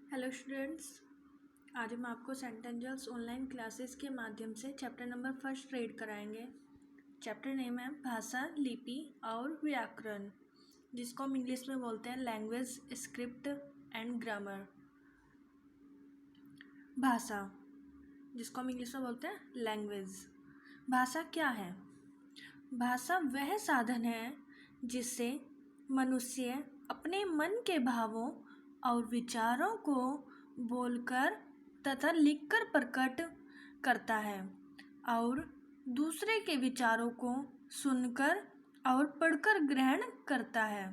Hello students, आज हम आपको सेंटेंजल्स ऑनलाइन क्लासेस के माध्यम से चैप्टर नंबर फर्स्ट रीड कराएंगे। चैप्टर नेम है भाषा, लिपि और व्याकरण, जिसको हम इंग्लिश में बोलते हैं लैंग्वेज, स्क्रिप्ट एंड ग्रामर। भाषा, जिसको हम इंग्लिश में बोलते हैं लैंग्वेज। भाषा क्या है? भाषा वह साधन है जिससे मनुष्य अपने मन के भावों और विचारों को बोलकर तथा लिखकर प्रकट करता है और दूसरे के विचारों को सुनकर और पढ़कर ग्रहण करता है।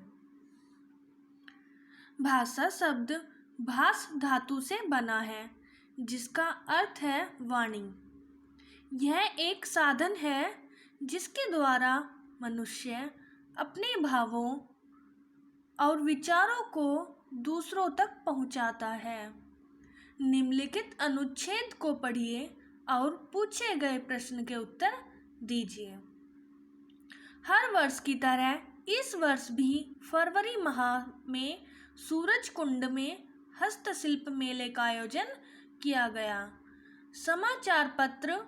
भाषा शब्द भास धातु से बना है, जिसका अर्थ है वाणी। यह एक साधन है जिसके द्वारा मनुष्य अपने भावों और विचारों को दूसरों तक पहुंचाता है। निम्नलिखित अनुच्छेद को पढ़िए और पूछे गए प्रश्न के उत्तर दीजिए। हर वर्ष की तरह इस वर्ष भी फरवरी माह में सूरज कुंड में हस्तशिल्प मेले का आयोजन किया गया। समाचार पत्र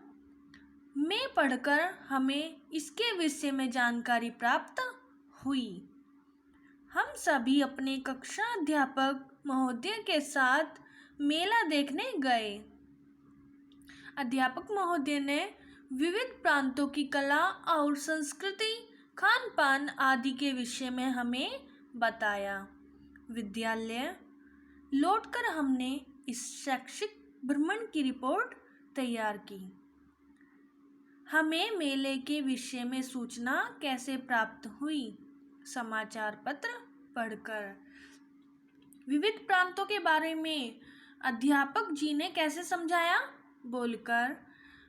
में पढ़कर हमें इसके विषय में जानकारी प्राप्त हुई। हम सभी अपने कक्षा अध्यापक महोदय के साथ मेला देखने गए। अध्यापक महोदय ने विविध प्रांतों की कला और संस्कृति, खान पान आदि के विषय में हमें बताया। विद्यालय लौटकर हमने इस शैक्षिक भ्रमण की रिपोर्ट तैयार की। हमें मेले के विषय में सूचना कैसे प्राप्त हुई? समाचार पत्र पढ़कर। विविध प्रांतों के बारे में अध्यापक जी ने कैसे समझाया? बोलकर।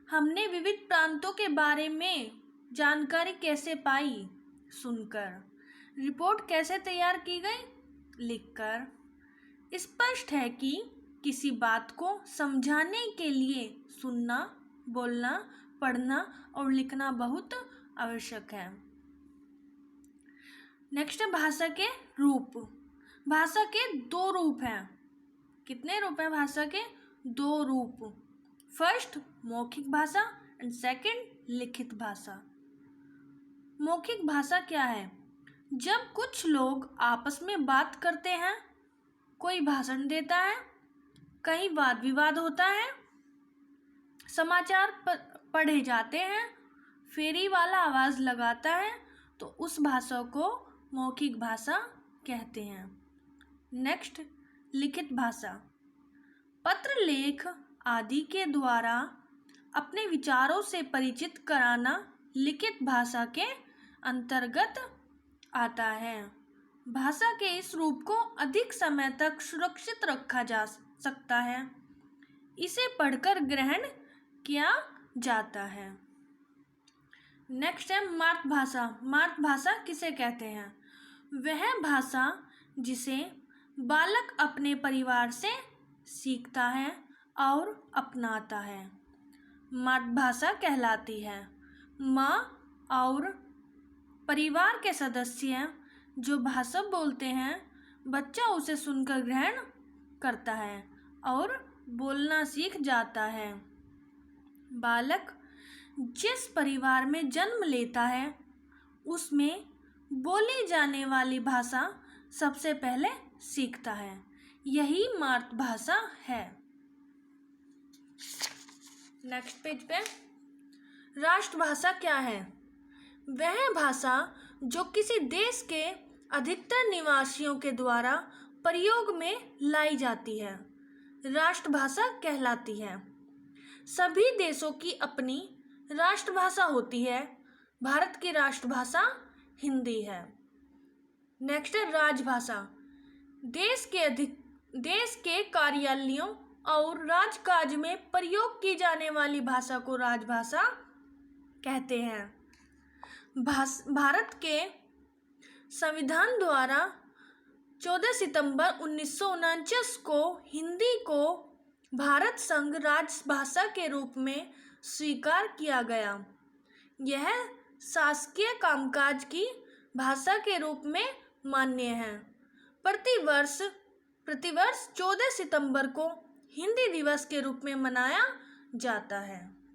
हमने विविध प्रांतों के बारे में जानकारी कैसे पाई? सुनकर। रिपोर्ट कैसे तैयार की गई? लिखकर। स्पष्ट है कि किसी बात को समझाने के लिए सुनना, बोलना, पढ़ना और लिखना बहुत आवश्यक है। नेक्स्ट है भाषा के रूप। भाषा के दो रूप हैं। कितने रूप हैं भाषा के? दो रूप। फर्स्ट मौखिक भाषा एंड सेकंड लिखित भाषा। मौखिक भाषा क्या है? जब कुछ लोग आपस में बात करते हैं, कोई भाषण देता है, कहीं वाद विवाद होता है, समाचार पढ़े जाते हैं, फेरी वाला आवाज़ लगाता है, तो उस भाषा को मौखिक भाषा कहते हैं। नेक्स्ट लिखित भाषा। पत्र, लेख आदि के द्वारा अपने विचारों से परिचित कराना लिखित भाषा के अंतर्गत आता है। भाषा के इस रूप को अधिक समय तक सुरक्षित रखा जा सकता है। इसे पढ़कर ग्रहण किया जाता है। नेक्स्ट है मातृभाषा। मातृभाषा किसे कहते हैं? वह भाषा जिसे बालक अपने परिवार से सीखता है और अपनाता है, मातृभाषा कहलाती है। माँ और परिवार के सदस्य जो भाषा बोलते हैं, बच्चा उसे सुनकर ग्रहण करता है और बोलना सीख जाता है। बालक जिस परिवार में जन्म लेता है, उसमें बोली जाने वाली भाषा सबसे पहले सीखता है। यही मातृभाषा है। नेक्स्ट पेज पे राष्ट्रभाषा क्या है? वह भाषा जो किसी देश के अधिकतर निवासियों के द्वारा प्रयोग में लाई जाती है, राष्ट्रभाषा कहलाती है। सभी देशों की अपनी राष्ट्रभाषा होती है। भारत की राष्ट्रभाषा हिंदी है। नेक्स्ट है राजभाषा। देश के कार्यालयों और राजकाज में प्रयोग की जाने वाली भाषा को राजभाषा कहते हैं। भारत के संविधान द्वारा 14 सितंबर 1949 को हिंदी को भारत संघ राजभाषा के रूप में स्वीकार किया गया। यह शासकीय कामकाज की भाषा के रूप में मान्य है। प्रतिवर्ष प्रतिवर्ष 14 सितंबर को हिंदी दिवस के रूप में मनाया जाता है।